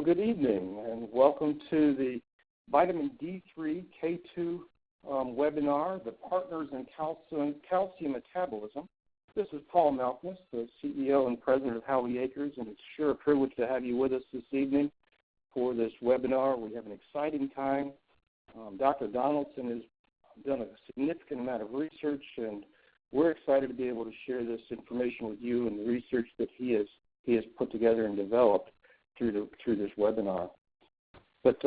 Well, good evening, and welcome to the Vitamin D3 K2 webinar, The Partners in Calcium Metabolism. This is Paul Malcolmus, the CEO and President of Howie Acres, and it's sure a privilege to have you with us this evening for this webinar. We have an exciting time. Dr. Donaldson has done a significant amount of research, and we're excited to be able to share this information with you and the research that he has put together and developed through this webinar. But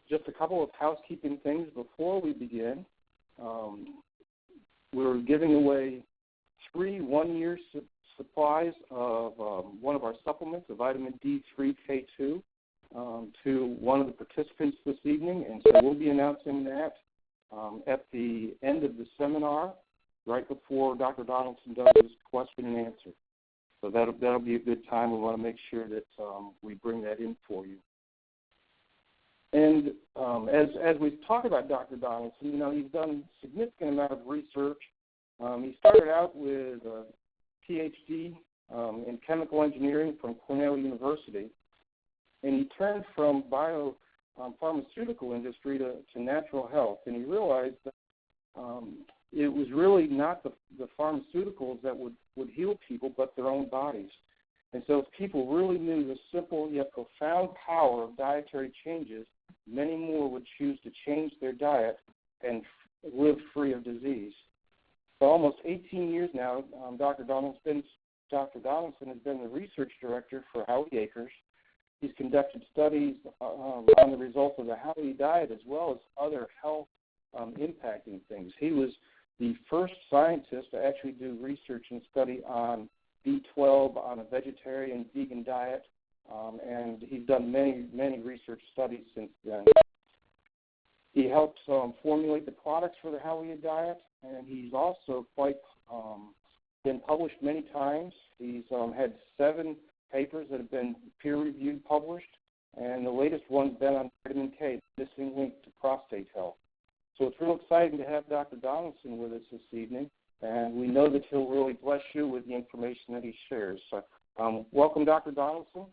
just a couple of housekeeping things before we begin. We're giving away 3 one-year supplies of one of our supplements, the vitamin D3 K2, to one of the participants this evening, and so we'll be announcing that at the end of the seminar, right before Dr. Donaldson does his question and answer. So that'll be a good time. We want to make sure that we bring that in for you. And as we talk about Dr. Donaldson, he's done a significant amount of research. He started out with a PhD in chemical engineering from Cornell University, and he turned from pharmaceutical industry to natural health, and he realized that it was really not the pharmaceuticals that would heal people, but their own bodies. And so if people really knew the simple yet profound power of dietary changes, many more would choose to change their diet and live free of disease. For almost 18 years now, Dr. Donaldson has been the research director for Howie Acres. He's conducted studies on the results of the Howie diet as well as other health impacting things. He was the first scientist to actually do research and study on B12 on a vegetarian vegan diet, and he's done many research studies since then. He helped formulate the products for the Howie diet, and he's also been published many times. He's had 7 papers that have been peer-reviewed, published, and the latest one's been on vitamin K, the missing link to prostate health. So it's real exciting to have Dr. Donaldson with us this evening, and we know that he'll really bless you with the information that he shares. So, welcome, Dr. Donaldson.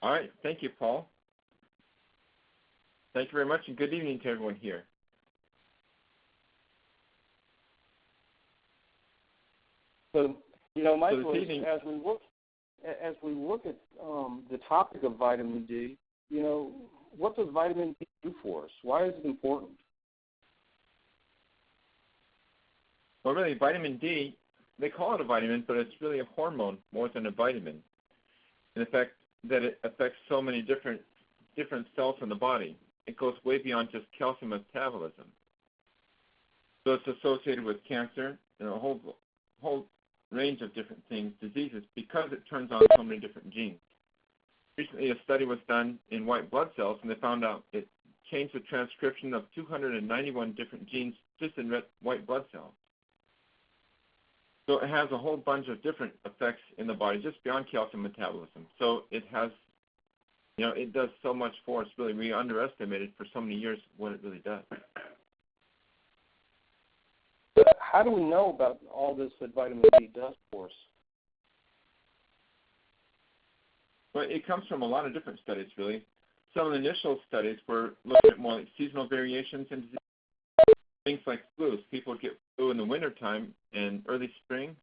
All right. Thank you, Paul. Thank you very much, and good evening to everyone here. So, Michael, as we look at the topic of vitamin D, what does vitamin D do for us? Why is it important? Well, really, vitamin D, they call it a vitamin, but it's really a hormone more than a vitamin. In the fact that it affects so many different cells in the body. It goes way beyond just calcium metabolism. So it's associated with cancer and a whole range of different things, diseases, because it turns on so many different genes. Recently, a study was done in white blood cells, and they found out it changed the transcription of 291 different genes just in white blood cells. So it has a whole bunch of different effects in the body, just beyond calcium metabolism. So it has, it does so much for us. Really, we underestimated for so many years what it really does. How do we know about all this that vitamin D does for us? Well, it comes from a lot of different studies, really. Some of the initial studies were looking at more like seasonal variations in disease. Things like flus. People would get flu in the wintertime and early spring,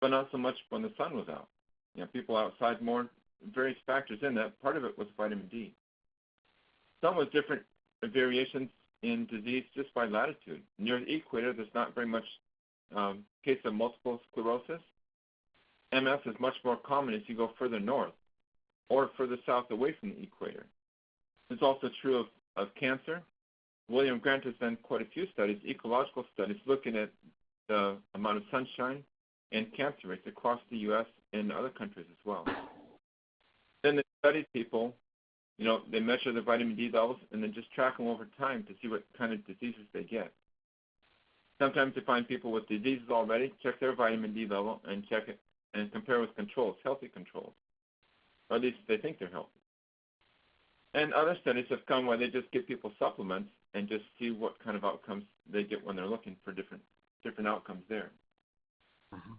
but not so much when the sun was out. People outside more, various factors in that. Part of it was vitamin D. Some was different variations in disease just by latitude. Near the equator, there's not very much case of multiple sclerosis. MS is much more common as you go further north or further south away from the equator. It's also true of cancer. William Grant has done quite a few studies, ecological studies, looking at the amount of sunshine and cancer rates across the U.S. and other countries as well. Then they studied people, they measure their vitamin D levels and then just track them over time to see what kind of diseases they get. Sometimes they find people with diseases already, check their vitamin D level and check it and compare with controls, healthy controls. Or at least they think they're healthy. And other studies have come where they just give people supplements and just see what kind of outcomes they get when they're looking for different outcomes there. Mm-hmm.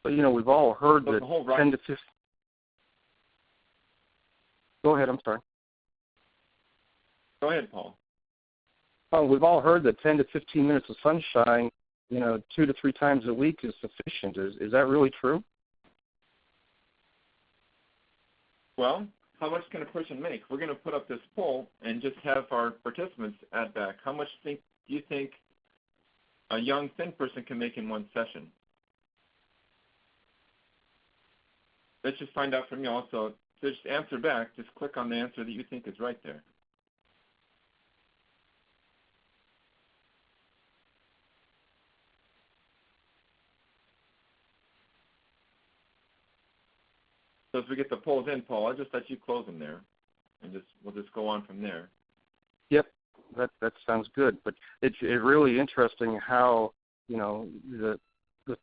But, we've all heard that 10 to 15, Go ahead. I'm sorry. Go ahead, Paul. We've all heard that 10 to 15 minutes of sunshine, 2 to 3 times a week is sufficient. Is that really true? Well, how much can a person make? We're going to put up this poll and just have our participants add back. How much do you think a young, thin person can make in one session? Let's just find out from you all. So just answer back. Just click on the answer that you think is right there. So as we get the polls in, Paul, I'll just let you close them there, and we'll just go on from there. Yep, that sounds good. But it's really interesting how the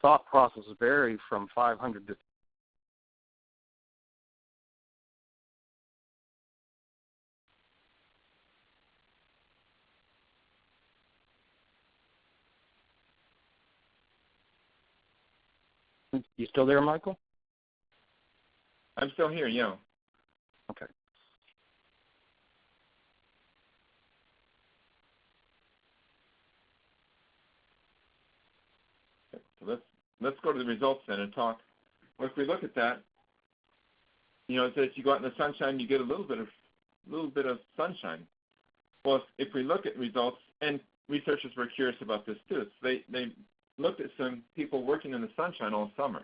thought process vary from 500 to. You still there, Michael? I'm still here, yeah. Okay. So let's go to the results then and talk. Well, if we look at that, it says you go out in the sunshine, you get a little bit of sunshine. Well, if we look at results, and researchers were curious about this too. So they looked at some people working in the sunshine all summer,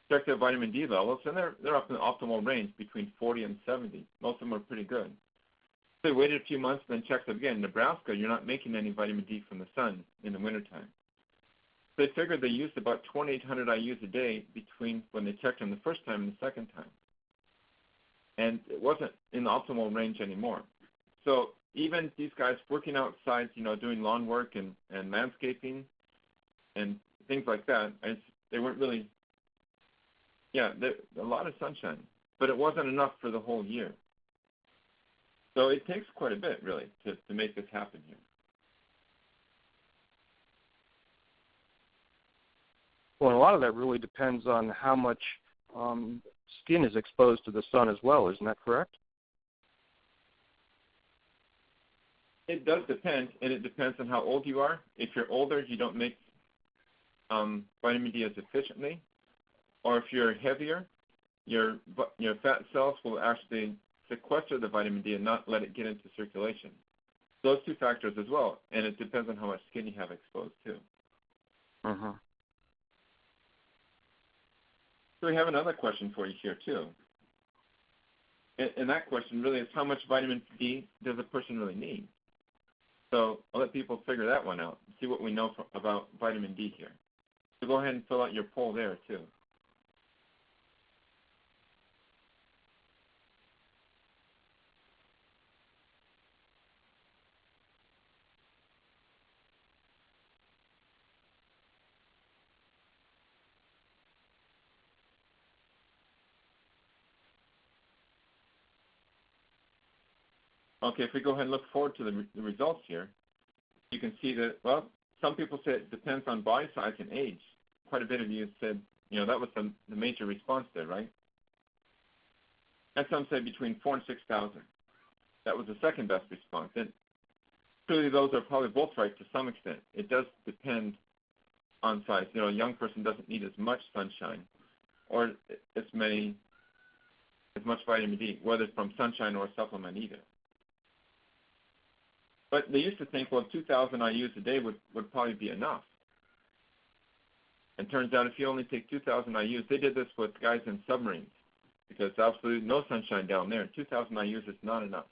checked their vitamin D levels, and they're up in the optimal range between 40 and 70. Most of them are pretty good. They waited a few months and then checked them again. In Nebraska, you're not making any vitamin D from the sun in the wintertime. They figured they used about 2,800 IUs a day between when they checked them the first time and the second time. And it wasn't in the optimal range anymore. So even these guys working outside, doing lawn work and landscaping and things like that, they weren't really, a lot of sunshine, but it wasn't enough for the whole year. So it takes quite a bit, really, to make this happen here. Well, a lot of that really depends on how much skin is exposed to the sun as well. Isn't that correct? It does depend, and it depends on how old you are. If you're older, you don't make vitamin D as efficiently. Or if you're heavier, your fat cells will actually sequester the vitamin D and not let it get into circulation. Those two factors as well, and it depends on how much skin you have exposed too. Mm-hmm. So we have another question for you here too. And that question really is, how much vitamin D does a person really need? So I'll let people figure that one out, see what we know about vitamin D here. So go ahead and fill out your poll there too. Okay, if we go ahead and look forward to the results here, you can see that, well, some people say it depends on body size and age. Quite a bit of you said, that was the major response there, right? And some say between 4,000 and 6,000. That was the second best response. And clearly those are probably both right to some extent. It does depend on size. A young person doesn't need as much sunshine or as much vitamin D, whether it's from sunshine or a supplement either. But they used to think, well, 2,000 IUs a day would probably be enough. And turns out if you only take 2,000 IUs, they did this with guys in submarines because absolutely no sunshine down there. 2,000 IUs is not enough.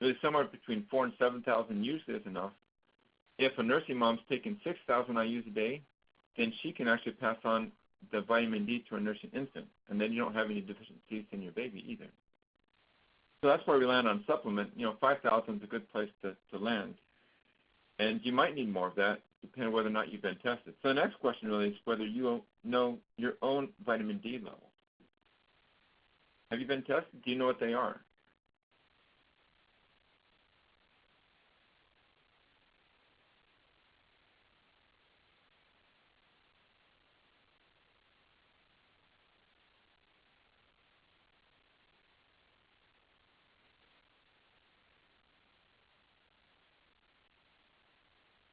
Really somewhere between 4,000 and 7,000 usually is enough. If a nursing mom's taking 6,000 IUs a day, then she can actually pass on the vitamin D to her nursing infant, and then you don't have any deficiencies in your baby either. So that's where we land on supplement. 5,000 is a good place to land. And you might need more of that, depending on whether or not you've been tested. So the next question really is whether you know your own vitamin D levels. Have you been tested? Do you know what they are?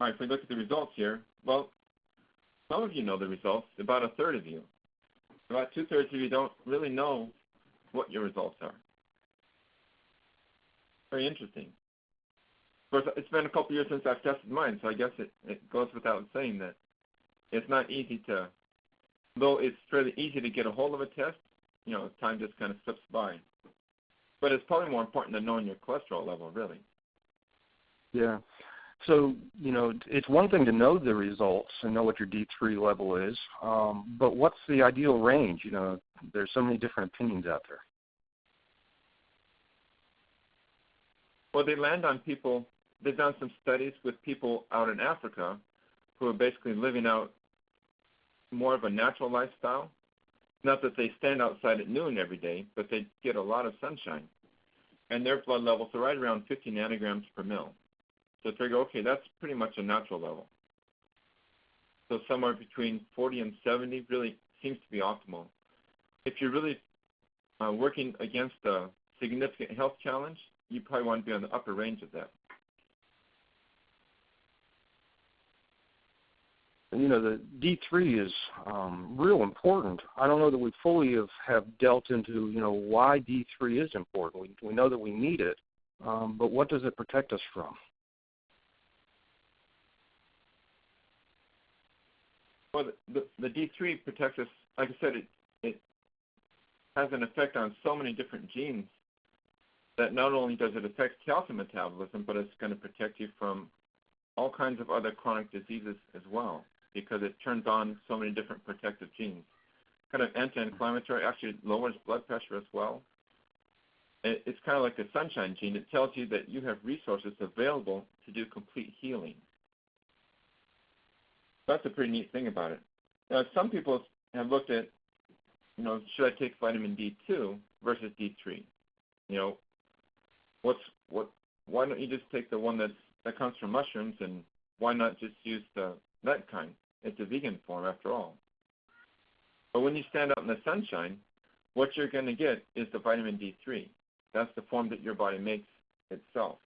All right, if we look at the results here, well, some of you know the results, about a third of you. About two-thirds of you don't really know what your results are. Very interesting. Of course, it's been a couple years since I've tested mine, so I guess it goes without saying that it's not easy to, though it's fairly easy to get a hold of a test, time just kind of slips by. But it's probably more important than knowing your cholesterol level, really. Yeah. So, it's one thing to know the results and know what your D3 level is, but what's the ideal range? There's so many different opinions out there. Well, they land on people, they've done some studies with people out in Africa who are basically living out more of a natural lifestyle. Not that they stand outside at noon every day, but they get a lot of sunshine. And their blood levels are right around 50 nanograms per mil. So figure, okay, that's pretty much a natural level. So somewhere between 40 and 70 really seems to be optimal. If you're really working against a significant health challenge, you probably want to be on the upper range of that. And, the D3 is real important. I don't know that we fully have dealt into, why D3 is important. We know that we need it, but what does it protect us from? Well, the D3 protects us, like I said, it has an effect on so many different genes that not only does it affect calcium metabolism, but it's going to protect you from all kinds of other chronic diseases as well, because it turns on so many different protective genes. Kind of anti-inflammatory, actually lowers blood pressure as well. It's kind of like a sunshine gene. It tells you that you have resources available to do complete healing. That's a pretty neat thing about it. Now, some people have looked at, should I take vitamin D2 versus D3? Why don't you just take the one that comes from mushrooms, and why not just use that kind? It's a vegan form after all. But when you stand out in the sunshine, what you're going to get is the vitamin D3. That's the form that your body makes itself.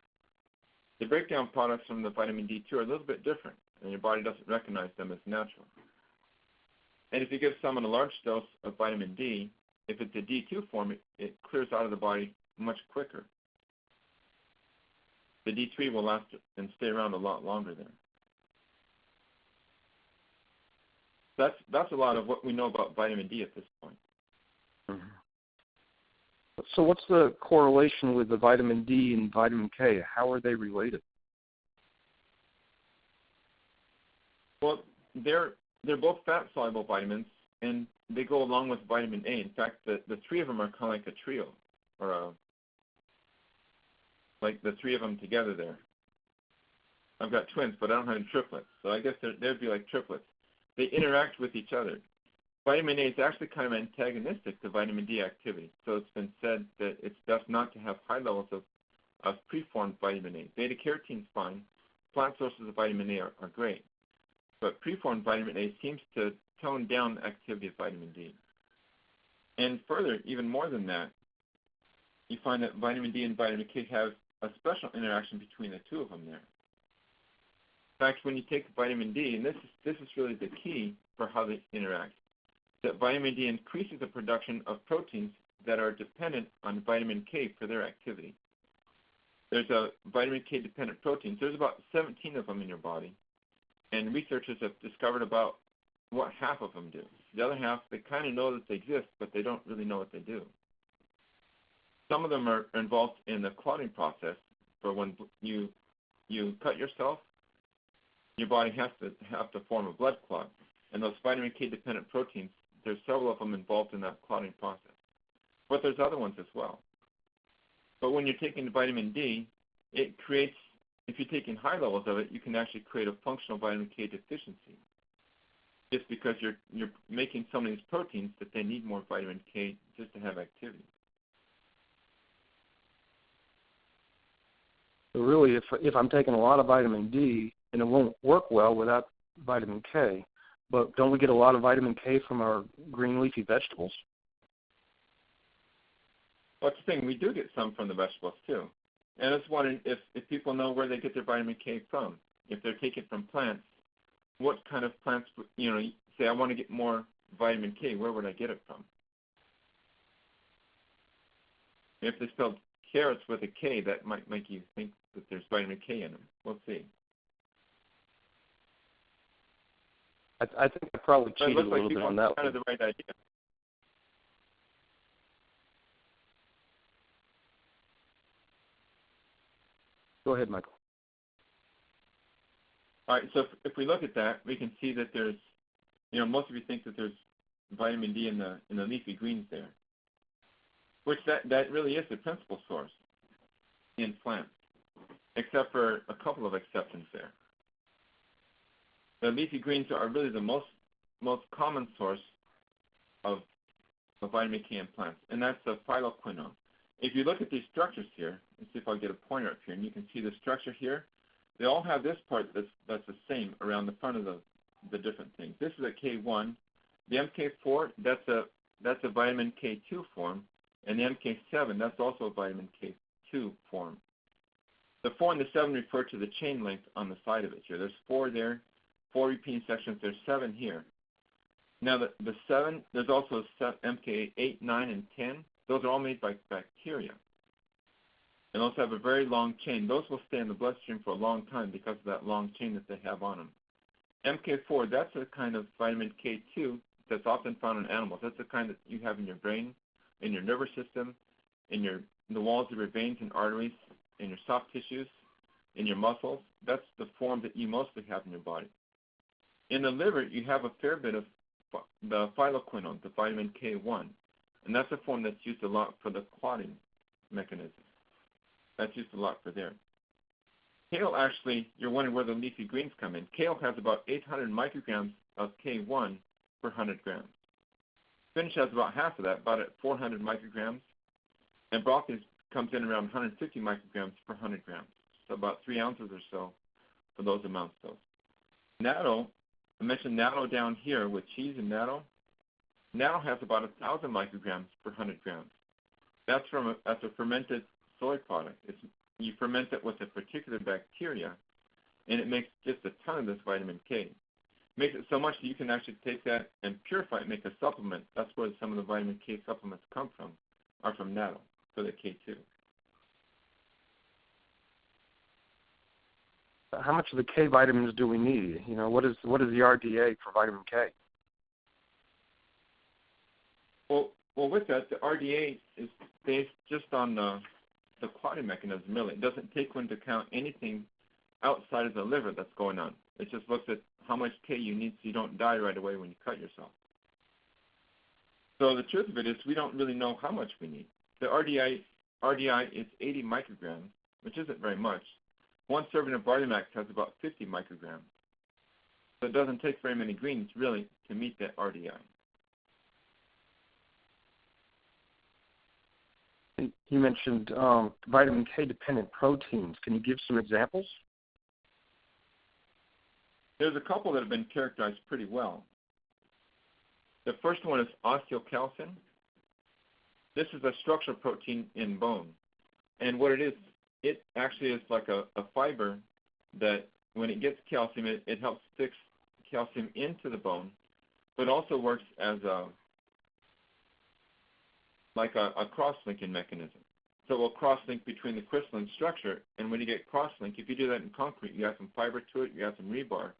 The breakdown products from the vitamin D2 are a little bit different, and your body doesn't recognize them as natural. And if you give someone a large dose of vitamin D, if it's a D2 form, it clears out of the body much quicker. The D3 will last and stay around a lot longer there. That's a lot of what we know about vitamin D at this point. Mm-hmm. So what's the correlation with the vitamin D and vitamin K? How are they related? Well, they're both fat-soluble vitamins, and they go along with vitamin A. In fact, the three of them are kind of like a trio, or like the three of them together there. I've got twins, but I don't have any triplets, so I guess they'd be like triplets. They interact with each other. Vitamin A is actually kind of antagonistic to vitamin D activity, so it's been said that it's best not to have high levels of preformed vitamin A. Beta-carotene is fine. Plant sources of vitamin A are great. But preformed vitamin A seems to tone down the activity of vitamin D. And further, even more than that, you find that vitamin D and vitamin K have a special interaction between the two of them there. In fact, when you take vitamin D, and this is really the key for how they interact, that vitamin D increases the production of proteins that are dependent on vitamin K for their activity. There's a vitamin K dependent proteins. There's about 17 of them in your body. And researchers have discovered about what half of them do. The other half, they kind of know that they exist, but they don't really know what they do. Some of them are involved in the clotting process. For when you cut yourself, your body has to form a blood clot. And those vitamin K dependent proteins, there's several of them involved in that clotting process. But there's other ones as well. But when you're taking vitamin D, it creates, if you're taking high levels of it, you can actually create a functional vitamin K deficiency. Just because you're making some of these proteins that they need more vitamin K just to have activity. So really, if I'm taking a lot of vitamin D, and it won't work well without vitamin K, but don't we get a lot of vitamin K from our green leafy vegetables? Well, that's the thing. We do get some from the vegetables, too. And I was wondering if people know where they get their vitamin K from. if they're taken from plants, what kind of plants, say I want to get more vitamin K, where would I get it from? If they spelled carrots with a K, that might make you think that there's vitamin K in them. We'll see. I think I probably But it cheated looks a like little bit people on have that kind of one. the right idea. Go ahead, Michael. All right, so if we look at that, we can see that there's, most of you think that there's vitamin D in the leafy greens there, which that really is the principal source in plants, except for a couple of exceptions there. The leafy greens are really the most common source of vitamin K in plants, and that's the phytoquinone. If you look at these structures here, let's see if I'll get a pointer up here, and you can see the structure here. They all have this part that's the same around the front of the different things. This is a K1. The MK4, that's a vitamin K2 form, and the MK7, that's also a vitamin K2 form. The 4 and the 7 refer to the chain length on the side of it here. There's 4 there, 4 repeating sections. There's 7 here. Now the 7, there's also MK8, 9, and 10. Those are all made by bacteria. And those have a very long chain. Those will stay in the bloodstream for a long time because of that long chain that they have on them. MK4, that's a kind of vitamin K2 that's often found in animals. That's the kind that you have in your brain, in your nervous system, in the walls of your veins and arteries, in your soft tissues, in your muscles. That's the form that you mostly have in your body. In the liver, you have a fair bit of the phytoquinone, the vitamin K1, and that's a form that's used a lot for the clotting mechanism. That's used a lot for there. Kale, actually, you're wondering where the leafy greens come in. Kale has about 800 micrograms of K1 per 100 grams. Spinach has about half of that, about at 400 micrograms. And broccoli comes in around 150 micrograms per 100 grams. So about 3 ounces or so for those amounts. Natto, I mentioned natto down here with cheese and natto. Natto has about 1,000 micrograms per 100 grams. That's a fermented soy product. You ferment it with a particular bacteria, and it makes just a ton of this vitamin K. It makes it so much that you can actually take that and purify it, make a supplement. That's where some of the vitamin K supplements come from, are from natto for the K2. How much of the K vitamins do we need? What is the RDA for vitamin K? Well, with that, the RDA is based just on the clotting mechanism, really. It doesn't take into account anything outside of the liver that's going on. It just looks at how much K you need so you don't die right away when you cut yourself. So the truth of it is we don't really know how much we need. The RDI is 80 micrograms, which isn't very much. One serving of Bardimax has about 50 micrograms. So it doesn't take very many greens, really, to meet that RDI. You mentioned vitamin K-dependent proteins. Can you give some examples? There's a couple that have been characterized pretty well. The first one is osteocalcin. This is a structural protein in bone. And what it is, it actually is like a fiber that when it gets calcium, it helps fix calcium into the bone, but also works as a cross-linking mechanism. So it will cross-link between the crystalline structure, and when you get cross-link, if you do that in concrete, you have some fiber to it, you have some rebar,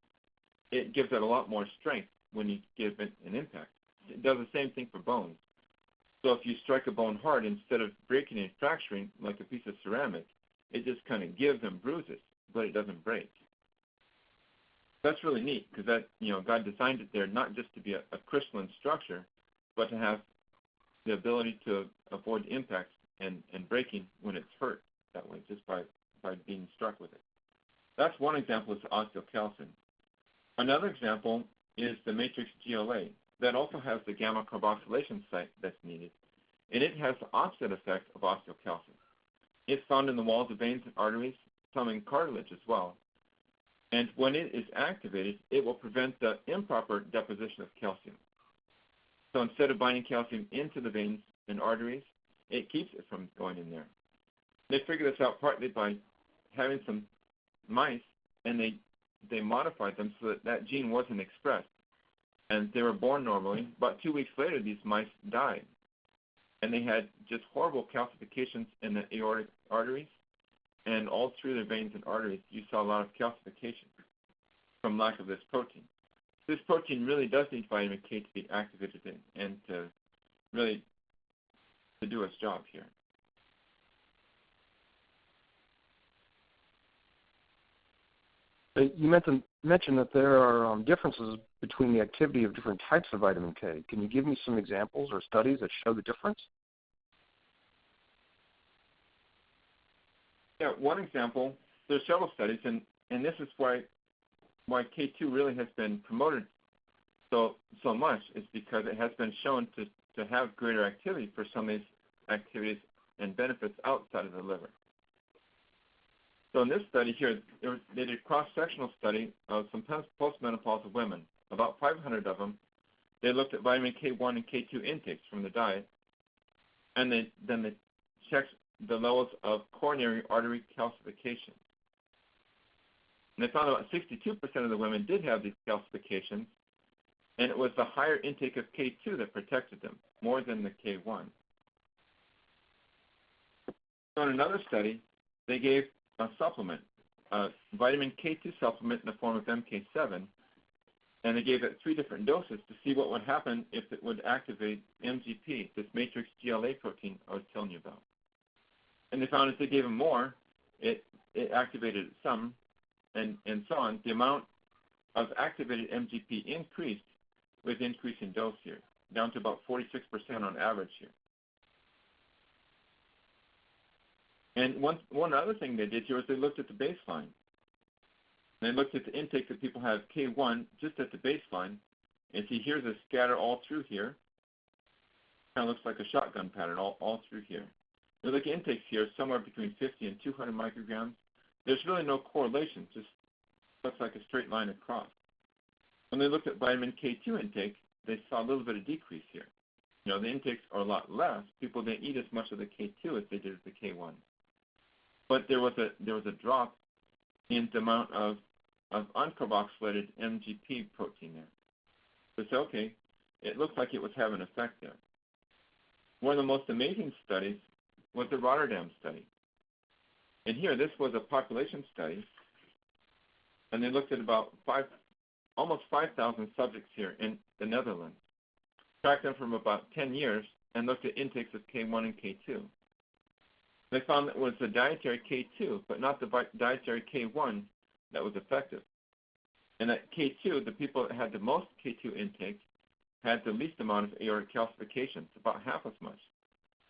it gives it a lot more strength when you give it an impact. It does the same thing for bones. So if you strike a bone hard, instead of breaking and fracturing like a piece of ceramic, it just kind of gives and bruises, but it doesn't break. That's really neat because that, God designed it there not just to be a crystalline structure, but to have the ability to avoid impacts and breaking when it's hurt that way, just by being struck with it. That's one example is osteocalcin. Another example is the matrix GLA. That also has the gamma carboxylation site that's needed, and it has the opposite effect of osteocalcin. It's found in the walls of veins and arteries, some in cartilage as well. And when it is activated, it will prevent the improper deposition of calcium. So instead of binding calcium into the veins and arteries, it keeps it from going in there. They figured this out partly by having some mice, and they they modified them so that that gene wasn't expressed. And they were born normally. About 2 weeks later, these mice died. And they had just horrible calcifications in the aortic arteries. And all through their veins and arteries, you saw a lot of calcification from lack of this protein. This protein really does need vitamin K to be activated and to really to do its job here. You mentioned that there are differences between the activity of different types of vitamin K. Can you give me some examples or studies that show the difference? Yeah, one example, there's several studies, and this is why K2 really has been promoted so much, is because it has been shown to have greater activity for some of these activities and benefits outside of the liver. So in this study here, they did a cross-sectional study of some postmenopausal women, about 500 of them. They looked at vitamin K1 and K2 intakes from the diet, and then they checked the levels of coronary artery calcification. And they found about 62% of the women did have these calcifications, and it was the higher intake of K2 that protected them, more than the K1. So in another study, they gave a supplement, a vitamin K2 supplement in the form of MK7, and they gave it 3 different doses to see what would happen if it would activate MGP, this matrix GLA protein I was telling you about. And they found if they gave them more, it activated some, and so on. The amount of activated MGP increased with increasing dose here, down to about 46% on average here. And one other thing they did here was they looked at the baseline. They looked at the intake that people have K1 just at the baseline. And see, here's a scatter all through here. Kind of looks like a shotgun pattern all through here. They look at intakes here somewhere between 50 and 200 micrograms. There's really no correlation, just looks like a straight line across. When they looked at vitamin K2 intake, they saw a little bit of decrease here. You know, the intakes are a lot less. People didn't eat as much of the K2 as they did of the K1. But there was a drop in the amount of uncarboxylated MGP protein there. So it's okay. It looks like it was having an effect there. One of the most amazing studies was the Rotterdam Study. And here, this was a population study, and they looked at about almost 5,000 subjects here in the Netherlands, tracked them from about 10 years, and looked at intakes of K1 and K2. They found that it was the dietary K2, but not the dietary K1 that was effective. And that K2, the people that had the most K2 intake, had the least amount of aortic calcifications, about half as much.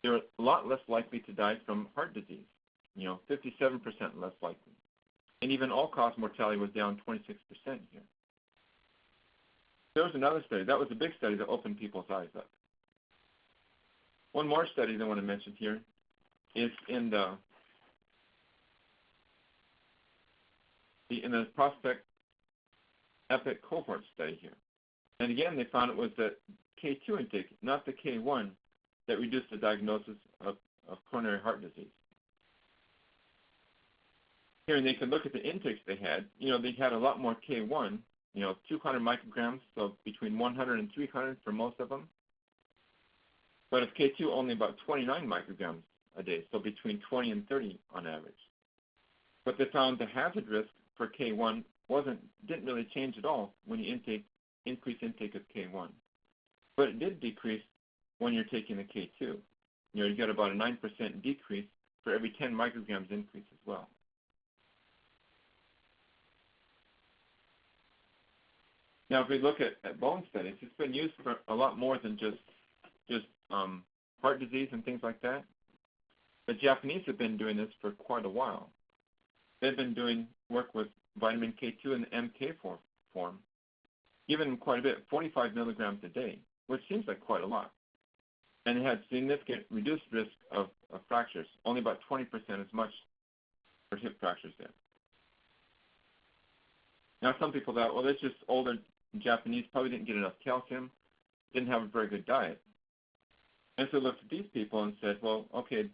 They were a lot less likely to die from heart disease, 57% less likely. And even all-cause mortality was down 26% here. There was another study. That was a big study that opened people's eyes up. One more study that I want to mention here is in the prospect epic cohort study here. And again, they found it was the K2 intake, not the K1, that reduced the diagnosis of coronary heart disease. Here, and they could look at the intakes they had. They had a lot more K1, 200 micrograms, so between 100 and 300 for most of them. But of K2, only about 29 micrograms a day, so between 20 and 30 on average. But they found the hazard risk for K1 didn't really change at all when you increase intake of K1. But it did decrease when you're taking the K2. You get about a 9% decrease for every 10 micrograms increase as well. Now, if we look at bone studies, it's been used for a lot more than just heart disease and things like that. The Japanese have been doing this for quite a while. They've been doing work with vitamin K2 in the MK form, giving them quite a bit, 45 milligrams a day, which seems like quite a lot. And it had significant reduced risk of fractures, only about 20% as much for hip fractures there. Now, some people thought, well, that's just older Japanese, probably didn't get enough calcium, didn't have a very good diet. And so looked at these people and said, well, okay,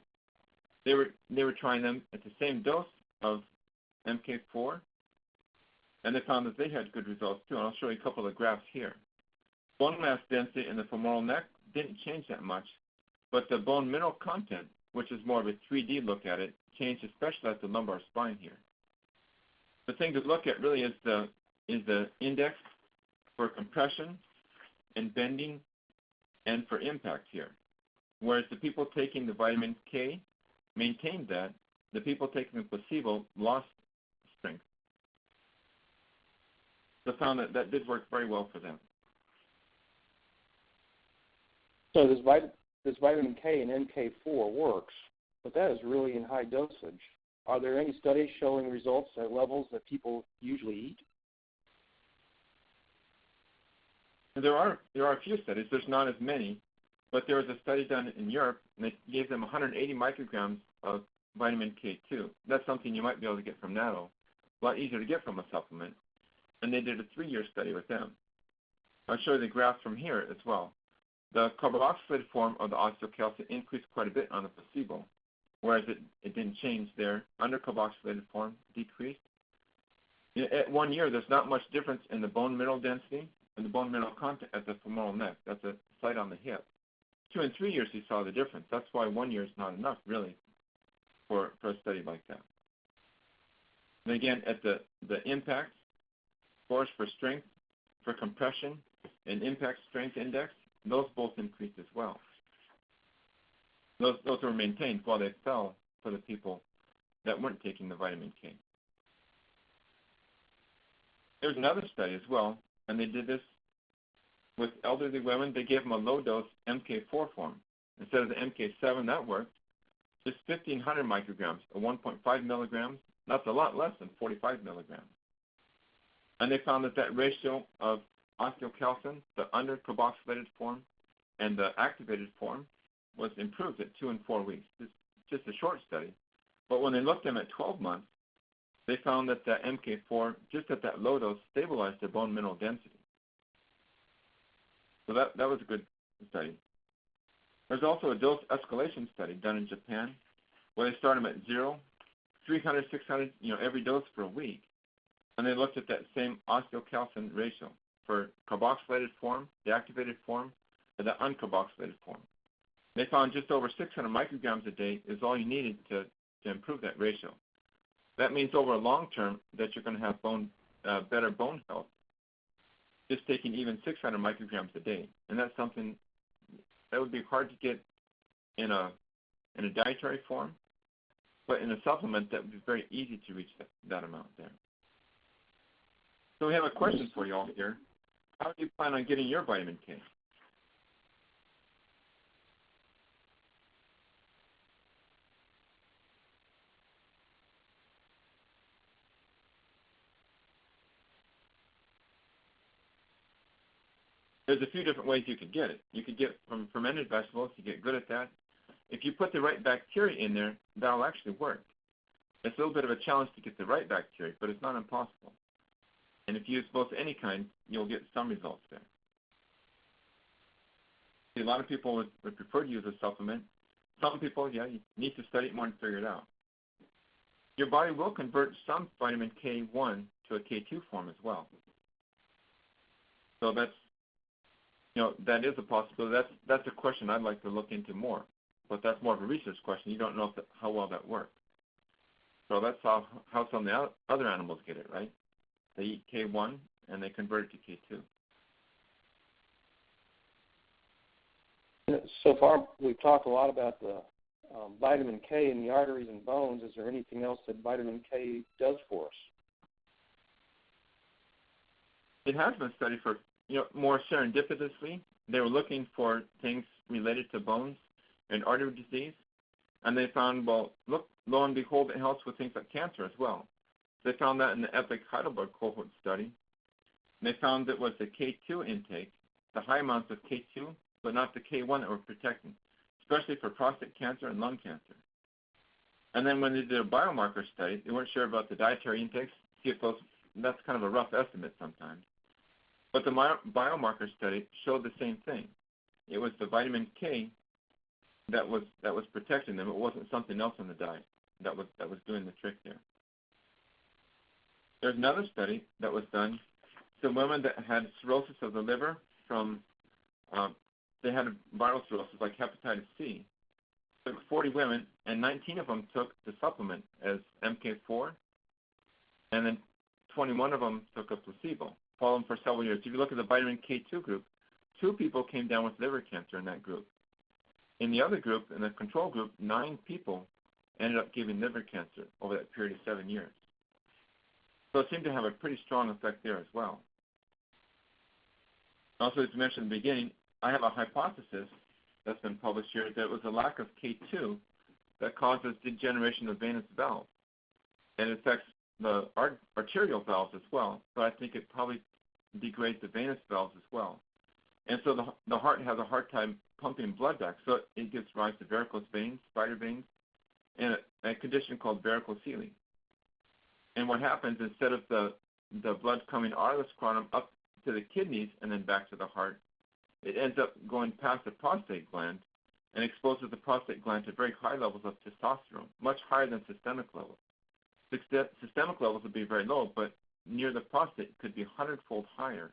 they were trying them at the same dose of MK4, and they found that they had good results too. And I'll show you a couple of graphs here. Bone mass density in the femoral neck didn't change that much, but the bone mineral content, which is more of a 3D look at it, changed, especially at the lumbar spine here. The thing to look at really is the index for compression and bending and for impact here. Whereas the people taking the vitamin K maintained that, the people taking the placebo lost strength. So found that that did work very well for them. So this vitamin K and MK4 works, but that is really in high dosage. Are there any studies showing results at levels that people usually eat? There are a few studies. There's not as many, but there was a study done in Europe, and they gave them 180 micrograms of vitamin K2. That's something you might be able to get from natto, a lot easier to get from a supplement. And they did a 3-year study with them. I'll show you the graph from here as well. The carboxylated form of the osteocalcin increased quite a bit on the placebo, whereas it didn't change there. Under carboxylated form, decreased. At 1 year, there's not much difference in the bone mineral density and the bone mineral content at the femoral neck. That's a site on the hip. 2 and 3 years, you saw the difference. That's why 1 year is not enough, really, for a study like that. And again, at the impact, scores for strength, for compression, and impact strength index, those both increased as well. Those were maintained while they fell for the people that weren't taking the vitamin K. There's another study as well, and they did this with elderly women. They gave them a low-dose MK4 form. Instead of the MK7, that worked. Just 1,500 micrograms, or 1.5 milligrams. That's a lot less than 45 milligrams. And they found that ratio of osteocalcin, the under-carboxylated form, and the activated form was improved at 2 and 4 weeks. It's just a short study. But when they looked at them at 12 months, they found that the MK4, just at that low dose, stabilized their bone mineral density. So that was a good study. There's also a dose escalation study done in Japan where they start them at 0, 300, 600, every dose for a week. And they looked at that same osteocalcin ratio for carboxylated form, the activated form, and the uncarboxylated form. They found just over 600 micrograms a day is all you needed to improve that ratio. That means over a long term that you're going to have better bone health, just taking even 600 micrograms a day. And that's something that would be hard to get in a dietary form, but in a supplement that would be very easy to reach that amount there. So we have a question for you all here. How do you plan on getting your vitamin K? There's a few different ways you could get it. You could get from fermented vegetables. You get good at that. If you put the right bacteria in there, that'll actually work. It's a little bit of a challenge to get the right bacteria, but it's not impossible. And if you use both any kind, you'll get some results there. See, a lot of people would prefer to use a supplement. Some people, you need to study it more and figure it out. Your body will convert some vitamin K1 to a K2 form as well. So that's, that is a possibility. That's a question I'd like to look into more. But that's more of a research question. You don't know how well that works. So that's how some of the other animals get it, right? They eat K1 and they convert it to K2. So far, we've talked a lot about the vitamin K in the arteries and bones. Is there anything else that vitamin K does for us? It has been studied for, more serendipitously. They were looking for things related to bones and artery disease, and they found, lo and behold, it helps with things like cancer as well. They found that in the EPIC Heidelberg cohort study. They found that was the K2 intake, the high amounts of K2, but not the K1 that were protecting, especially for prostate cancer and lung cancer. And then when they did a biomarker study, they weren't sure about the dietary intakes, see if that's kind of a rough estimate sometimes. But the biomarker study showed the same thing. It was the vitamin K that was protecting them. It wasn't something else in the diet that was doing the trick there. There's another study that was done. Some women that had cirrhosis of the liver from, they had viral cirrhosis like hepatitis C. Took 40 women, and 19 of them took the supplement as MK4, and then 21 of them took a placebo. Followed them for several years. If you look at the vitamin K2 group, 2 people came down with liver cancer in that group. In the other group, in the control group, 9 people ended up giving liver cancer over that period of 7 years. So it seemed to have a pretty strong effect there as well. Also, as mentioned in the beginning, I have a hypothesis that's been published here that it was a lack of K2 that causes degeneration of venous valves. And it affects the arterial valves as well, but I think it probably degrades the venous valves as well. And so the heart has a hard time pumping blood back, so it gives rise to varicose veins, spider veins, and a condition called varicocele. And what happens, instead of the blood coming out of the scrotum up to the kidneys and then back to the heart, it ends up going past the prostate gland and exposes the prostate gland to very high levels of testosterone, much higher than systemic levels. Systemic levels would be very low, but near the prostate could be 100-fold higher.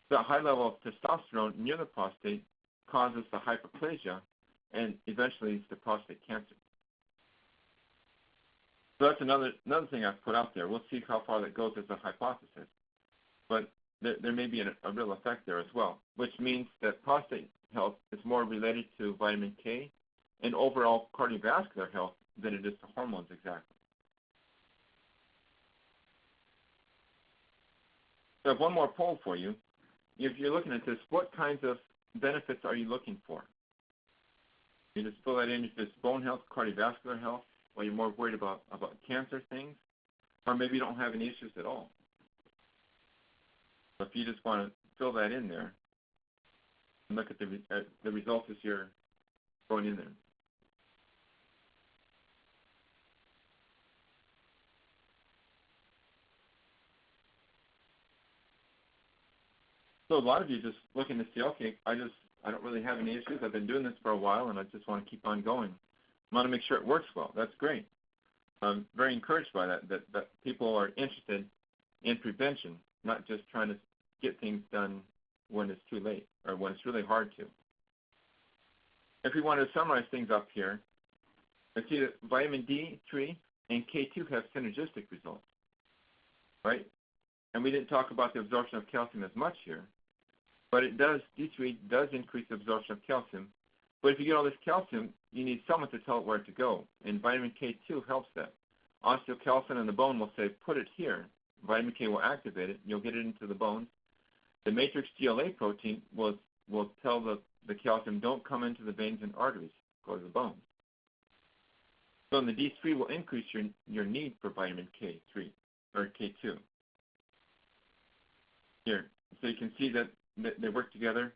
That high level of testosterone near the prostate causes the hyperplasia and eventually leads to prostate cancer. So that's another thing I've put out there. We'll see how far that goes as a hypothesis. But there may be a real effect there as well, which means that prostate health is more related to vitamin K and overall cardiovascular health than it is to hormones exactly. So I have one more poll for you. If you're looking at this, what kinds of benefits are you looking for? You just fill that in if it's bone health, cardiovascular health, or you're more worried about cancer things, or maybe you don't have any issues at all. So if you just want to fill that in there and look at the results as you're going in there. So a lot of you just looking to see, okay, I don't really have any issues. I've been doing this for a while, and I just want to keep on going. I want to make sure it works well. That's great. I'm very encouraged by that people are interested in prevention, not just trying to get things done when it's too late or when it's really hard to. If we want to summarize things up here, let's see that vitamin D3 and K2 have synergistic results, right? And we didn't talk about the absorption of calcium as much here, but D3 does increase the absorption of calcium. But if you get all this calcium, you need someone to tell it where to go, and vitamin K2 helps that. Osteocalcin in the bone will say, put it here. Vitamin K will activate it. You'll get it into the bones. The matrix GLA protein will tell the calcium, don't come into the veins and arteries, go to the bones. So the D3 will increase your need for vitamin K3 or K2. Here, so you can see that they work together.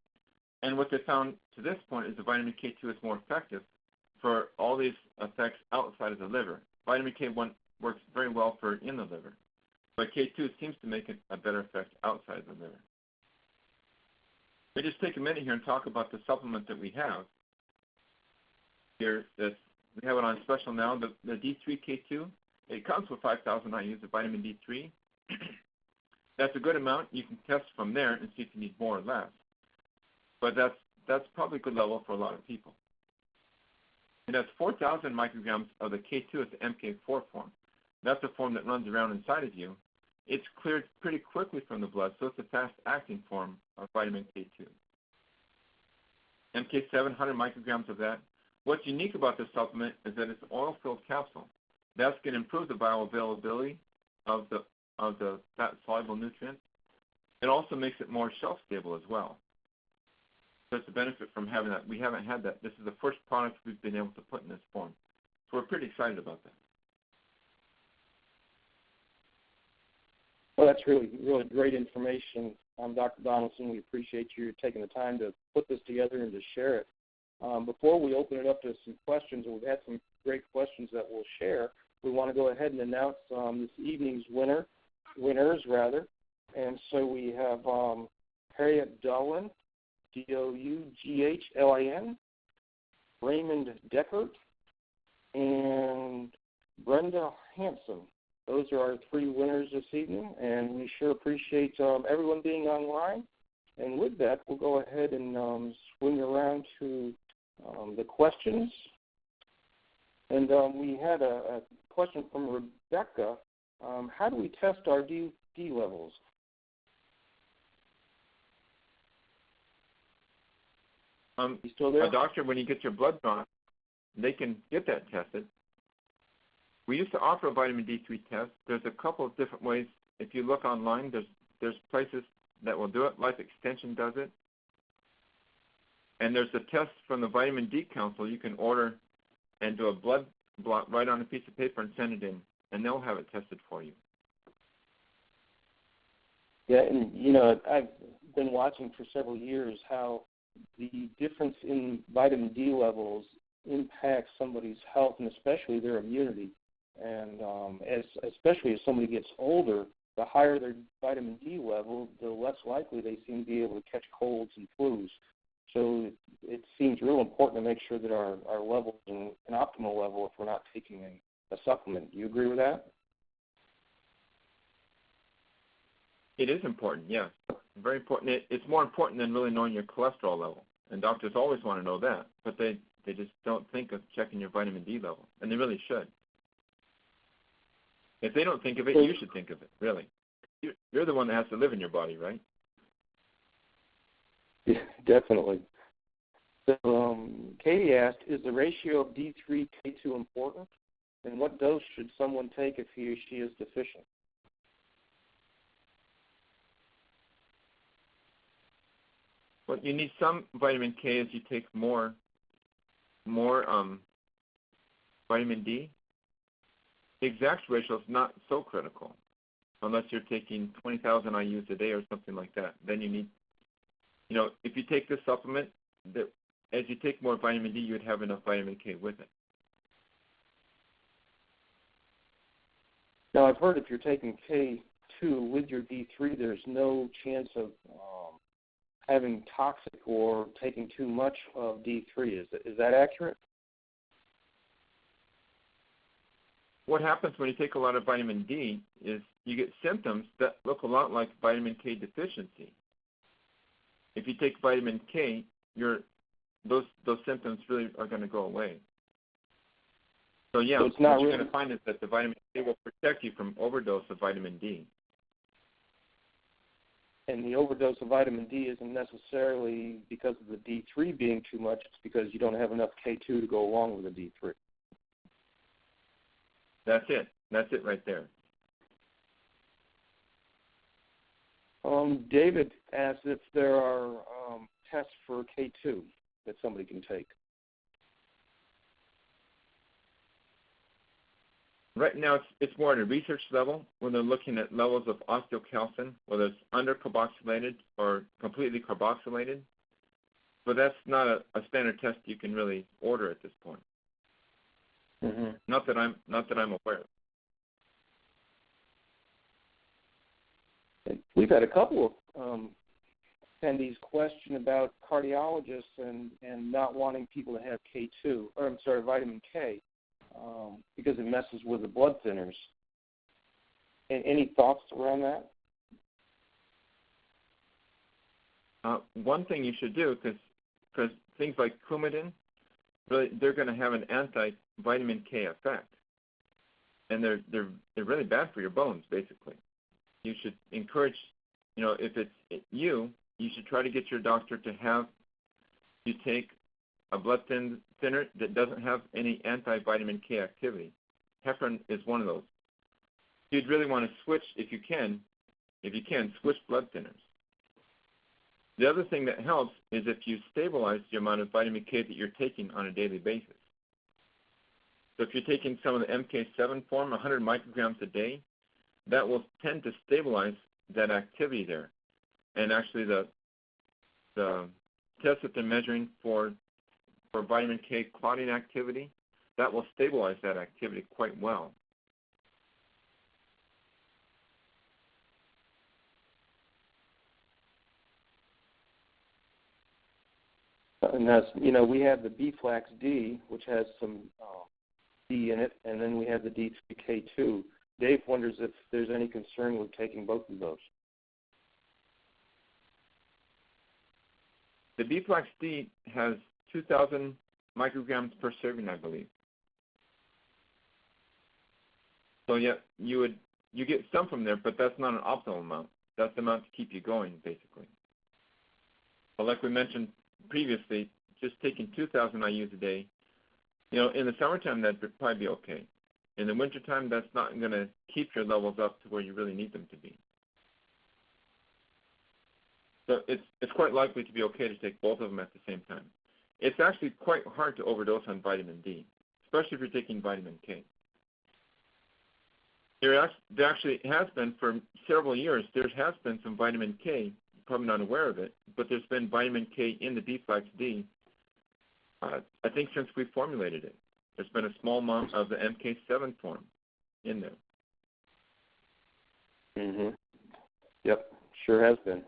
And what they found to this point is the vitamin K2 is more effective for all these effects outside of the liver. Vitamin K1 works very well for in the liver, but K2 seems to make a better effect outside the liver. We just take a minute here and talk about the supplement that we have here. We have it on special now. The D3K2, it comes with 5,000 IUs of vitamin D3. That's a good amount. You can test from there and see if you need more or less. But that's probably a good level for a lot of people. It has 4,000 micrograms of the K2 as the MK4 form. That's the form that runs around inside of you. It's cleared pretty quickly from the blood, so it's a fast-acting form of vitamin K2. MK7, 100 micrograms of that. What's unique about this supplement is that it's an oil-filled capsule. That's going to improve the bioavailability of the fat-soluble nutrients. It also makes it more shelf-stable as well. That's a benefit from having that. We haven't had that. This is the first product we've been able to put in this form. So we're pretty excited about that. Well, that's really, really great information. Dr. Donaldson, we appreciate you taking the time to put this together and to share it. Before we open it up to some questions, and we've had some great questions that we'll share, we want to go ahead and announce this evening's winners. And so we have Harriet Dolan, Doughlin, Raymond Deckert, and Brenda Hanson. those are our 3 winners this evening, and we sure appreciate everyone being online. And with that, we'll go ahead and swing around to the questions. And we had a question from Rebecca. How do we test our D levels? You still there? A doctor, when you get your blood drawn, they can get that tested. We used to offer a vitamin D3 test. There's a couple of different ways. If you look online, there's places that will do it. Life Extension does it. And there's a test from the Vitamin D Council you can order and do a blood blot right on a piece of paper and send it in, and they'll have it tested for you. Yeah, and, you know, I've been watching for several years how the difference in vitamin D levels impacts somebody's health and especially their immunity. And especially as somebody gets older, the higher their vitamin D level, the less likely they seem to be able to catch colds and flus. So it seems real important to make sure that our levels are an optimal level if we're not taking a supplement. Do you agree with that? It is important, yes. Very important. It's more important than really knowing your cholesterol level. And doctors always want to know that, but they just don't think of checking your vitamin D level, and they really should. If they don't think of it, you should think of it, really. You're the one that has to live in your body, right? Yeah, definitely. So Katie asked, is the ratio of D3 K2 important? And what dose should someone take if he or she is deficient? Well, you need some vitamin K as you take more vitamin D. The exact ratio is not so critical unless you're taking 20,000 IUs a day or something like that. Then you need, if you take this supplement, as you take more vitamin D, you would have enough vitamin K with it. Now, I've heard if you're taking K2 with your D3, there's no chance of having toxic or taking too much of D3. Is that accurate? What happens when you take a lot of vitamin D is you get symptoms that look a lot like vitamin K deficiency. If you take vitamin K, those symptoms really are going to go away. So yeah, so what you're going to find is that the vitamin K will protect you from overdose of vitamin D. And the overdose of vitamin D isn't necessarily because of the D3 being too much. It's because you don't have enough K2 to go along with the D3. That's it. That's it right there. David asked if there are tests for K2 that somebody can take. Right now, it's more at a research level when they're looking at levels of osteocalcin, whether it's under-carboxylated or completely carboxylated. But that's not a standard test you can really order at this point. Mm-hmm. Not that I'm aware of. We've had a couple of attendees question about cardiologists and not wanting people to have vitamin K. Because it messes with the blood thinners. Any thoughts around that? One thing you should do, because things like Coumadin, really, they're going to have an anti-vitamin K effect, and they're really bad for your bones. Basically, you should encourage, if it's you should try to get your doctor to have you take a blood thinner that doesn't have any anti-vitamin K activity. Heparin is one of those. You'd really want to switch, if you can, switch blood thinners. The other thing that helps is if you stabilize the amount of vitamin K that you're taking on a daily basis. So if you're taking some of the MK7 form, 100 micrograms a day, that will tend to stabilize that activity there. And actually the test that they're measuring for vitamin K clotting activity, that will stabilize that activity quite well. And that's, we have the B-flax D, which has some D in it, and then we have the D3K2. Dave wonders if there's any concern with taking both of those. The B-Flax D has 2,000 micrograms per serving, I believe. So yeah, you get some from there, but that's not an optimal amount. That's the amount to keep you going, basically. But like we mentioned previously, just taking 2,000 IUs a day, in the summertime that'd probably be okay. In the wintertime, that's not going to keep your levels up to where you really need them to be. So it's quite likely to be okay to take both of them at the same time. It's actually quite hard to overdose on vitamin D, especially if you're taking vitamin K. There actually has been, for several years, there has been some vitamin K, you're probably not aware of it, but there's been vitamin K in the B-Flax D, I think since we formulated it. There's been a small amount of the MK7 form in there. Mm-hmm. Yep, sure has been.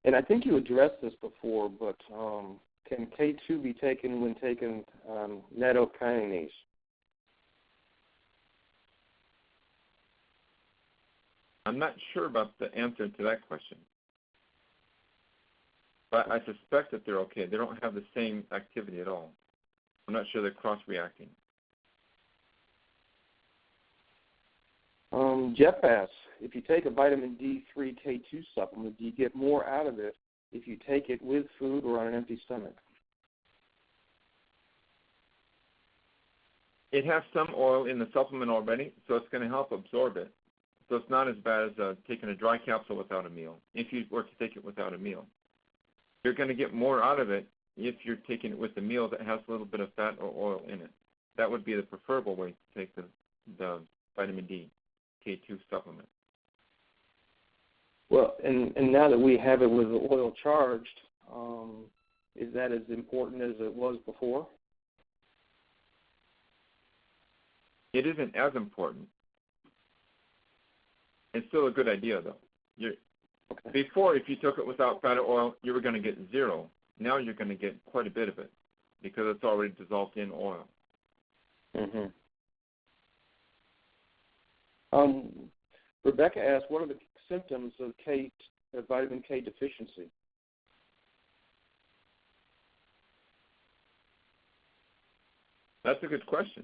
And I think you addressed this before, but can K2 be taken when taking nattokinase? I'm not sure about the answer to that question, but I suspect that they're okay. They don't have the same activity at all. I'm not sure they're cross-reacting. Jeff asks, if you take a vitamin D3 K2 supplement, do you get more out of it if you take it with food or on an empty stomach? It has some oil in the supplement already, so it's going to help absorb it. So it's not as bad as taking a dry capsule without a meal, if you were to take it without a meal. You're going to get more out of it if you're taking it with a meal that has a little bit of fat or oil in it. That would be the preferable way to take the vitamin D K2 supplement. Well, and now that we have it with the oil charged, is that as important as it was before? It isn't as important. It's still a good idea, though. Okay. Before, if you took it without fat or oil, you were going to get zero. Now you're going to get quite a bit of it because it's already dissolved in oil. Mm-hmm. Rebecca asked, what are the symptoms of vitamin K deficiency? That's a good question.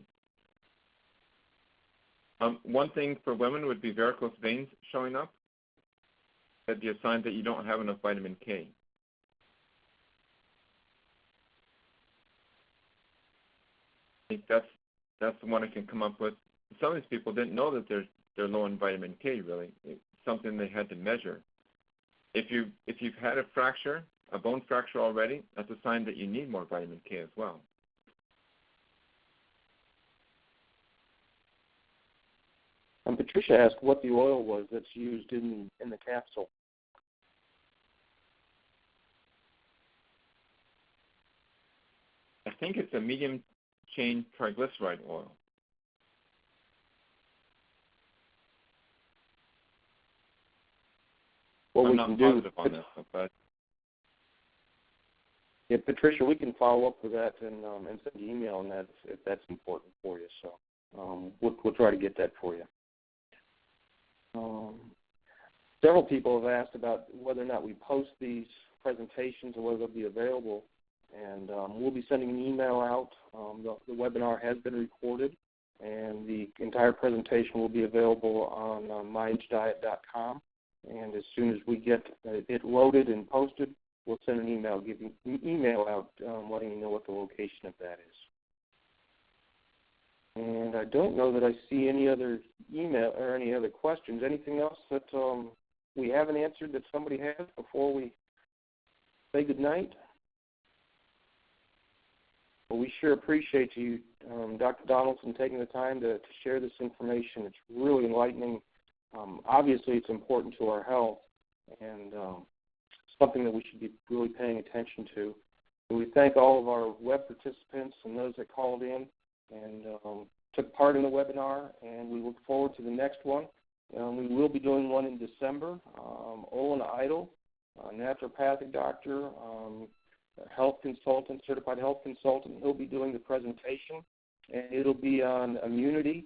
One thing for women would be varicose veins showing up. That'd be a sign that you don't have enough vitamin K. I think that's the one I can come up with. Some of these people didn't know that they're low in vitamin K, really. It's something they had to measure. If you've had a fracture, a bone fracture already, that's a sign that you need more vitamin K as well. Patricia asked what the oil was that's used in the capsule. I think it's a medium-chain triglyceride oil. What I'm we not can do, positive on this, but yeah, Patricia, we can follow up with that and send an email on that if that's important for you. So we'll try to get that for you. Several people have asked about whether or not we post these presentations or whether they'll be available, and we'll be sending an email out. The webinar has been recorded, and the entire presentation will be available on myagediet.com. And as soon as we get it loaded and posted, we'll send an email out letting you know what the location of that is. And I don't know that I see any other email or any other questions. Anything else that we haven't answered that somebody has before we say goodnight? Well, we sure appreciate you, Dr. Donaldson, taking the time to share this information. It's really enlightening. Obviously, it's important to our health and something that we should be really paying attention to. And we thank all of our web participants and those that called in and took part in the webinar, and we look forward to the next one. We will be doing one in December. Olin Idle, a naturopathic doctor, health consultant, certified health consultant, he'll be doing the presentation, and it'll be on immunity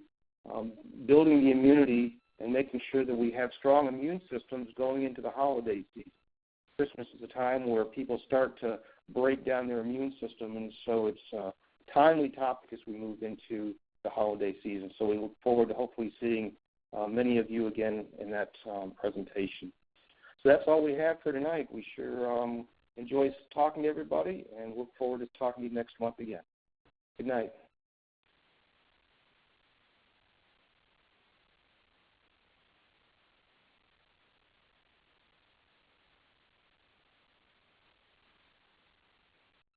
building the immunity and making sure that we have strong immune systems going into the holiday season. Christmas is a time where people start to break down their immune system, and so it's a timely topic as we move into the holiday season. So we look forward to hopefully seeing many of you again in that presentation. So that's all we have for tonight. We sure enjoy talking to everybody and look forward to talking to you next month again. Good night.